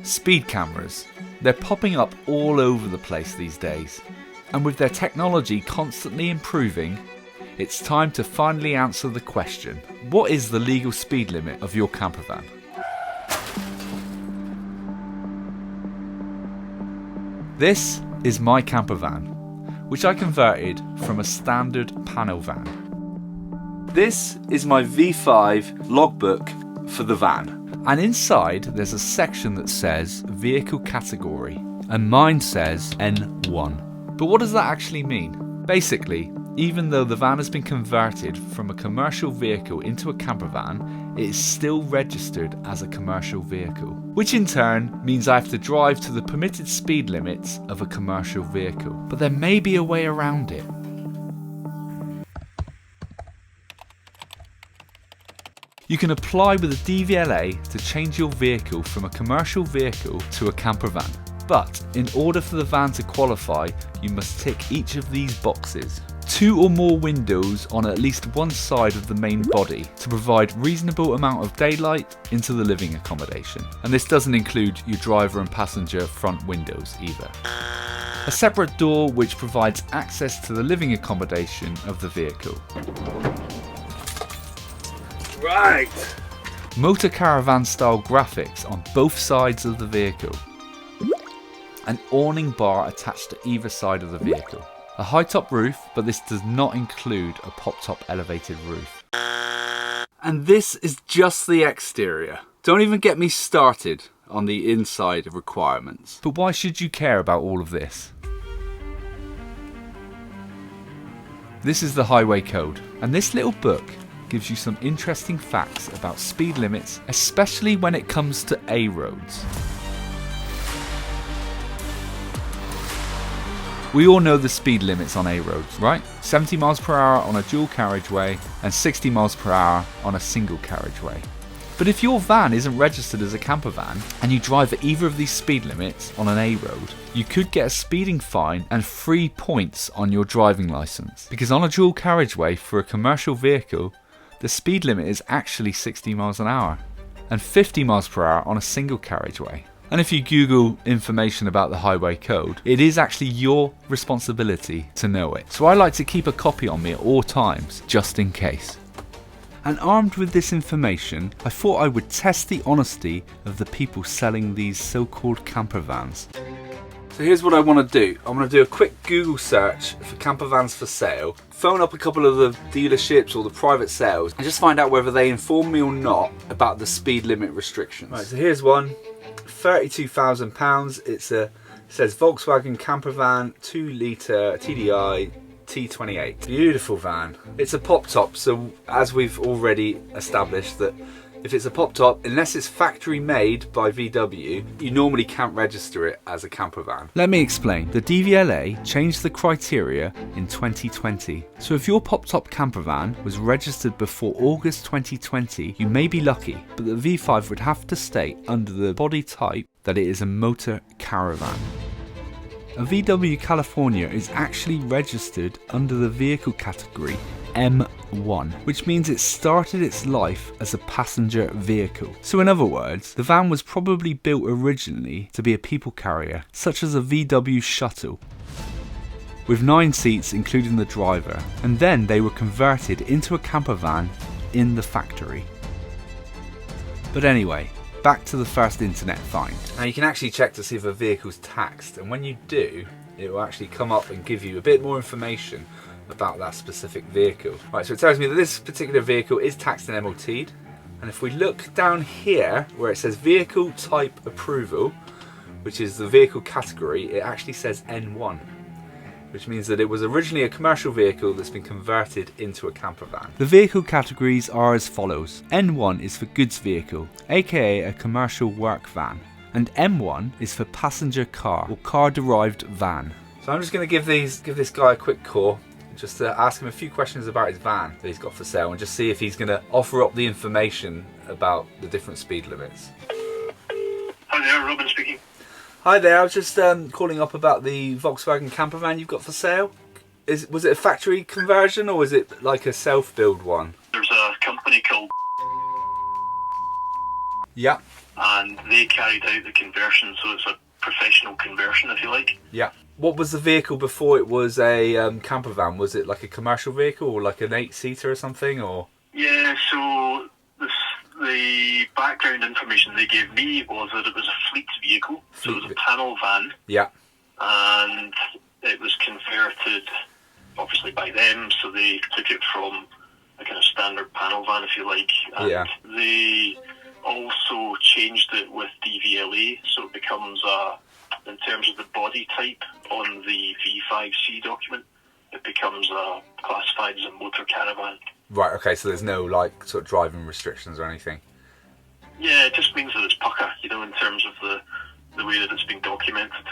Speed cameras. They're popping up all over the place these days. And with their technology constantly improving, it's time to finally answer the question: what is the legal speed limit of your campervan? This is my campervan, which I converted from a standard panel van. This is my V5 logbook for the van. And inside there's a section that says vehicle category, and mine says N1. But what does that actually mean? Basically, even though the van has been converted from a commercial vehicle into a campervan, it is still registered as a commercial vehicle, which in turn means I have to drive to the permitted speed limits of a commercial vehicle. But there may be a way around it. You can apply with a DVLA to change your vehicle from a commercial vehicle to a campervan. But in order for the van to qualify, you must tick each of these boxes. 2 or more windows on at least one side of the main body to provide reasonable amount of daylight into the living accommodation. And this doesn't include your driver and passenger front windows either. A separate door which provides access to the living accommodation of the vehicle. Right! Motor caravan style graphics on both sides of the vehicle. An awning bar attached to either side of the vehicle. A high top roof, but this does not include a pop top elevated roof. And this is just the exterior. Don't even get me started on the inside requirements. But why should you care about all of this? This is the highway code, and this little book gives you some interesting facts about speed limits, especially when it comes to A roads. We all know the speed limits on A roads, right? 70 miles per hour on a dual carriageway and 60 miles per hour on a single carriageway. But if your van isn't registered as a campervan and you drive at either of these speed limits on an A road, you could get a speeding fine and 3 points on your driving licence. Because on a dual carriageway for a commercial vehicle, the speed limit is actually 60 miles an hour and 50 miles per hour on a single carriageway. And if you Google information about the highway code, it is actually your responsibility to know it. So I like to keep a copy on me at all times, just in case. And armed with this information, I thought I would test the honesty of the people selling these so-called campervans. So here's what I want to do. I'm going to do a quick Google search for campervans for sale, phone up a couple of the dealerships or the private sales, and just find out whether they inform me or not about the speed limit restrictions. Right, so here's one. £32,000. It says Volkswagen Campervan 2 litre TDI T28. Beautiful van. It's a pop top, so as we've already established that if it's a pop top, unless it's factory made by VW, you normally can't register it as a campervan. Let me explain. The DVLA changed the criteria in 2020. So if your pop top campervan was registered before August 2020, you may be lucky, but the V5 would have to state under the body type that it is a motor caravan. A VW California is actually registered under the vehicle category M1, which means it started its life as a passenger vehicle. So in other words, the van was probably built originally to be a people carrier, such as a VW Shuttle, with 9 seats including the driver, and then they were converted into a campervan in the factory. But anyway, back to the first internet find. Now you can actually check to see if a vehicle's taxed, and when you do, it will actually come up and give you a bit more information about that specific vehicle. Right, so it tells me that this particular vehicle is taxed and MOT'd, and if we look down here where it says vehicle type approval, which is the vehicle category, it actually says N1, which means that it was originally a commercial vehicle that's been converted into a campervan. The vehicle categories are as follows. N1 is for goods vehicle, aka a commercial work van, and M1 is for passenger car or car derived van. So I'm just going to give this guy a quick call, just to ask him a few questions about his van that he's got for sale and just see if he's going to offer up the information about the different speed limits. Hi there, Robin speaking. Hi there, I was just calling up about the Volkswagen Campervan you've got for sale. Was it a factory conversion or was it like a self-build one? There's a company called... Yeah. and they carried out the conversion, so it's a professional conversion, if you like. Yeah. What was the vehicle before it was a camper van? Was it like a commercial vehicle or like an 8-seater or something? Or Yeah, so the background information they gave me was that it was a fleet vehicle, so it was a panel van, yeah, and it was converted, obviously, by them, so they took it from a kind of standard panel van, if you like, and yeah, they also changed it with DVLA, so it becomes in terms of the body type on the V5C document, it becomes classified as a motor caravan. right. Okay, so there's no like sort of driving restrictions or anything. Yeah, it just means that it's pucker, in terms of the way that it's been documented.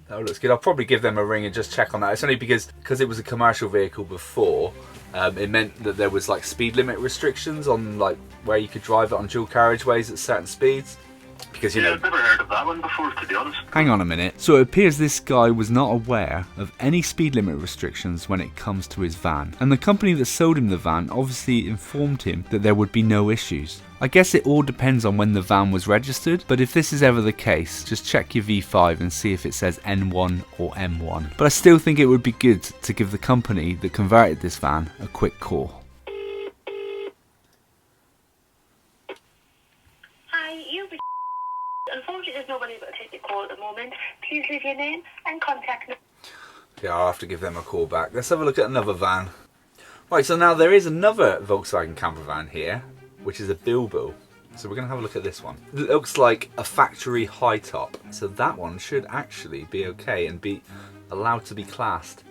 Oh, looks good. I'll probably give them a ring and just check on that. It's only because it was a commercial vehicle before. It meant that there was like speed limit restrictions on like where you could drive it on dual carriageways at certain speeds. Because I've never heard of that one before, to be honest. Hang on a minute. So it appears this guy was not aware of any speed limit restrictions when it comes to his van. And the company that sold him the van obviously informed him that there would be no issues. I guess it all depends on when the van was registered, but if this is ever the case, just check your V5 and see if it says N1 or M1. But I still think it would be good to give the company that converted this van a quick call. Hi, unfortunately there's nobody able to take your call at the moment. Please leave your name and contact number. Yeah, I'll have to give them a call back. Let's have a look at another van. Right, so now there is another Volkswagen Campervan here, which is a Bilbo. So we're going to have a look at this one. It looks like a factory high top. So that one should actually be okay and be allowed to be classed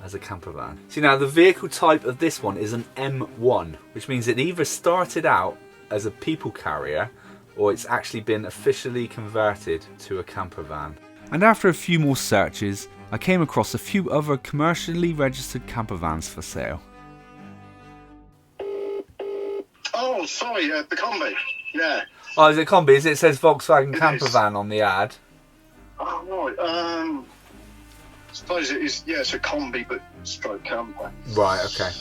as a campervan. See, now the vehicle type of this one is an M1, which means it either started out as a people carrier or it's actually been officially converted to a campervan. And after a few more searches, I came across a few other commercially registered campervans for sale. Oh, sorry, the combi. Yeah. Oh, is it combi? It says Volkswagen Campervan on the ad. Oh, right. Suppose it is. Yeah, it's a combi, but stroke camper. Right. Okay.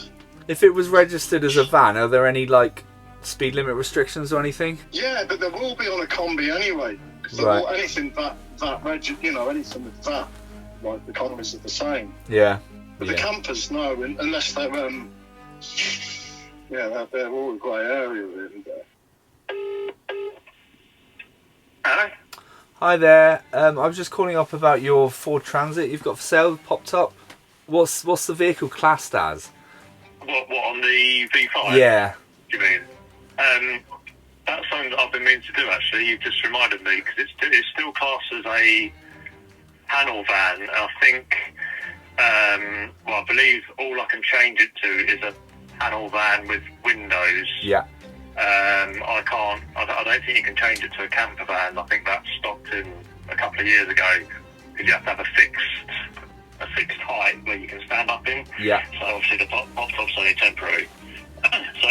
If it was registered as a van, are there any like speed limit restrictions or anything? Yeah, but there will be on a combi anyway. Right. Anything anything with that, like the combis are the same. Yeah. But the campers, no, unless they're yeah, they're all a grey area really. Hello? Hi there. I was just calling up about your Ford Transit you've got for sale. Popped up. What's the vehicle classed as? What on the V5? Yeah. Do you mean? That's something that I've been meaning to do, actually. You've just reminded me, because it's still classed as a panel van. I think, well, I believe all I can change it to is a panel van with windows. Yeah. I don't think you can change it to a camper van. I think that stopped in a couple of years ago, because you have to have a fixed height where you can stand up in. Yeah. So obviously the pop top's only temporary. So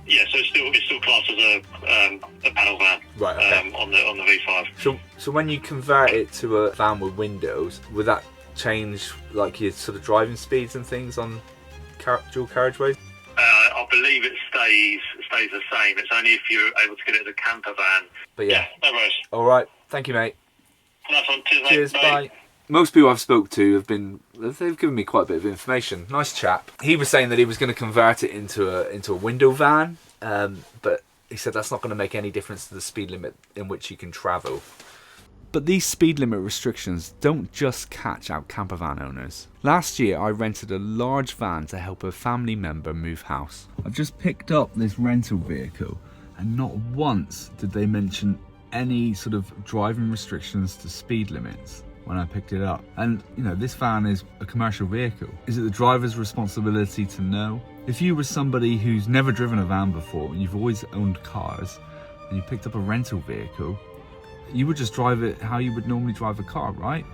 yeah, so it's still classed as a panel van. Right. Okay. On the V5. So when you convert it to a van with windows, would that change like your sort of driving speeds and things on dual carriageways? I believe it stays the same. It's only if you're able to get it as a camper van. But yeah. No worries. All right. Thank you, mate. Nice one. Cheers, mate. Cheers. Bye. Most people I've spoke to they've given me quite a bit of information. Nice chap. He was saying that he was going to convert it into a window van, but he said that's not going to make any difference to the speed limit in which you can travel. But these speed limit restrictions don't just catch out campervan owners. Last year I rented a large van to help a family member move house. I've just picked up this rental vehicle and not once did they mention any sort of driving restrictions to speed limits when I picked it up. And this van is a commercial vehicle. Is it the driver's responsibility to know? If you were somebody who's never driven a van before and you've always owned cars and you picked up a rental vehicle, you would just drive it how you would normally drive a car, right?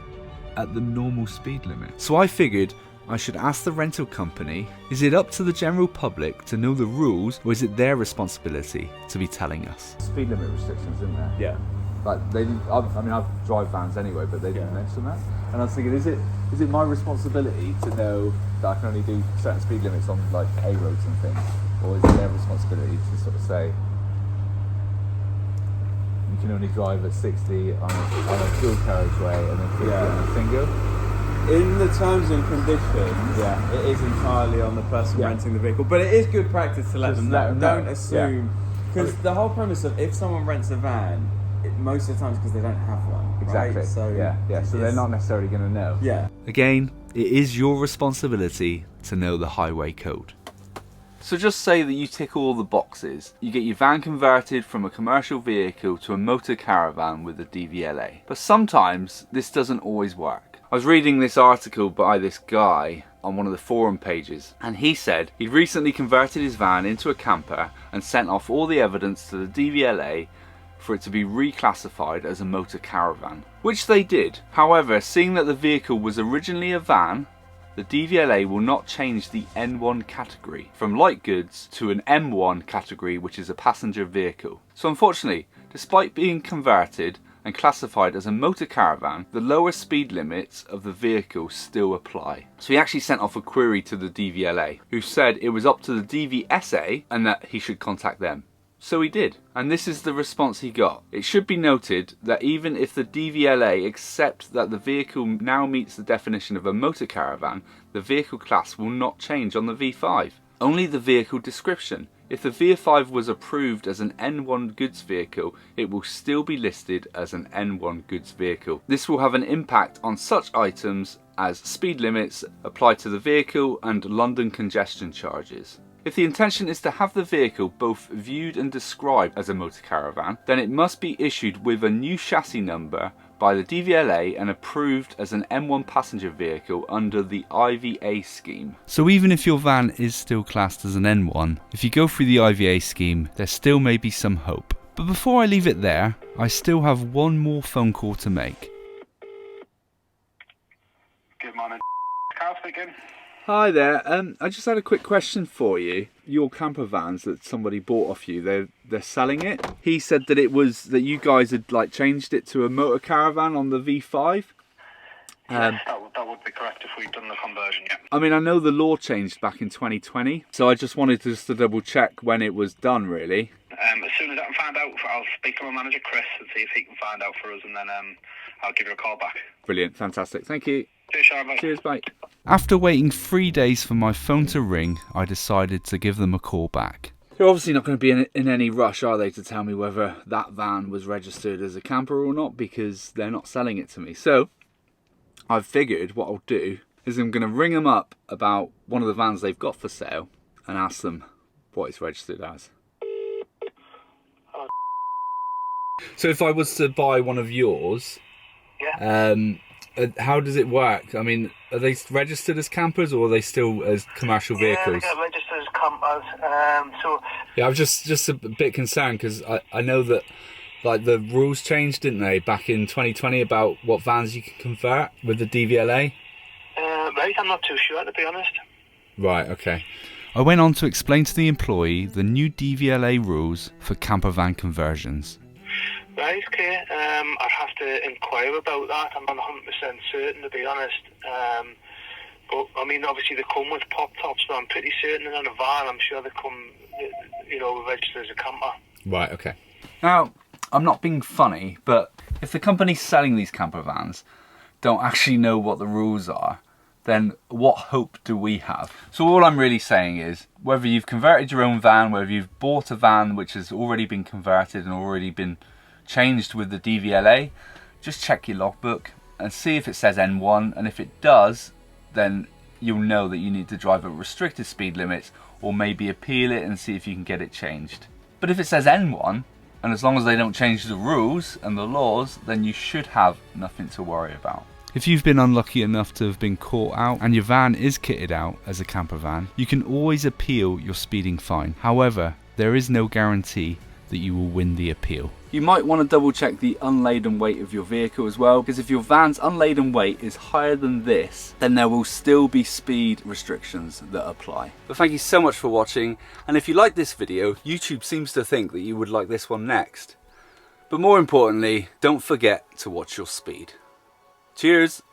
At the normal speed limit. So I figured I should ask the rental company, is it up to the general public to know the rules or is it their responsibility to be telling us? Speed limit restrictions, isn't there? Yeah. Like I've drive vans anyway, but they didn't mention that. And I was thinking, is it my responsibility to know that I can only do certain speed limits on like A roads and things? Or is it their responsibility to sort of say, you can only drive at 60 on a dual carriageway and then 50 on a single. In the terms and conditions, it is entirely on the person renting the vehicle, but it is good practice to let them know. Don't assume, because the whole premise of if someone rents a van, most of the time it's because they don't have one. Exactly. Right? So so they're not necessarily going to know. Yeah. Again, it is your responsibility to know the highway code. So just say that you tick all the boxes. You get your van converted from a commercial vehicle to a motor caravan with a DVLA. But sometimes this doesn't always work. I was reading this article by this guy on one of the forum pages, and he said he'd recently converted his van into a camper and sent off all the evidence to the DVLA for it to be reclassified as a motor caravan, which they did. However, seeing that the vehicle was originally a van, the DVLA will not change the N1 category from light goods to an M1 category, which is a passenger vehicle. So unfortunately, despite being converted and classified as a motor caravan, the lower speed limits of the vehicle still apply. So he actually sent off a query to the DVLA, who said it was up to the DVSA and that he should contact them. So he did, and this is the response he got. It should be noted that even if the DVLA accept that the vehicle now meets the definition of a motor caravan, the vehicle class will not change on the V5. Only the vehicle description. If the V5 was approved as an N1 goods vehicle, it will still be listed as an N1 goods vehicle. This will have an impact on such items as speed limits applied to the vehicle and London congestion charges. If the intention is to have the vehicle both viewed and described as a motor caravan, then it must be issued with a new chassis number by the DVLA and approved as an M1 passenger vehicle under the IVA scheme. So even if your van is still classed as an N1, if you go through the IVA scheme, there still may be some hope. But before I leave it there, I still have one more phone call to make. Good morning. Carl speaking. Hi there, I just had a quick question for you. Your camper vans that somebody bought off you, they're selling it. He said that it was that you guys had like changed it to a motor caravan on the V5. Yes, that would be correct if we'd done the conversion, yeah. I mean, I know the law changed back in 2020, so I just wanted to double check when it was done, really. As soon as I can find out, I'll speak to my manager Chris and see if he can find out for us, and then I'll give you a call back. Brilliant, fantastic, thank you. Cheers, bye. After waiting 3 days for my phone to ring, I decided to give them a call back. They're obviously not going to be in any rush, are they, to tell me whether that van was registered as a camper or not, because they're not selling it to me. So I've figured what I'll do is I'm going to ring them up about one of the vans they've got for sale and ask them what it's registered as. So if I was to buy one of yours, how does it work? I mean, are they registered as campers or are they still as commercial vehicles? Yeah, they get registered as campers. I'm just a bit concerned because I know that like the rules changed, didn't they, back in 2020 about what vans you can convert with the DVLA? Right, I'm not too sure, to be honest. Right, okay. I went on to explain to the employee the new DVLA rules for campervan conversions. Right, okay. I'd have to inquire about that. I'm not 100% certain, to be honest. But, I mean, obviously they come with pop-tops, but I'm pretty certain that on a van, I'm sure they come, registered as a camper. Right, okay. Now, I'm not being funny, but if the companies selling these camper vans don't actually know what the rules are, then what hope do we have? So all I'm really saying is, whether you've converted your own van, whether you've bought a van which has already been converted and already been changed with the DVLA, just check your logbook and see if it says N1, and if it does, then you'll know that you need to drive at restricted speed limits, or maybe appeal it and see if you can get it changed. But if it says N1, and as long as they don't change the rules and the laws, then you should have nothing to worry about. If you've been unlucky enough to have been caught out and your van is kitted out as a camper van, you can always appeal your speeding fine. However, there is no guarantee that you will win the appeal. You might want to double check the unladen weight of your vehicle as well, because if your van's unladen weight is higher than this, then there will still be speed restrictions that apply. But thank you so much for watching, and if you like this video, YouTube seems to think that you would like this one next. But more importantly, don't forget to watch your speed. Cheers!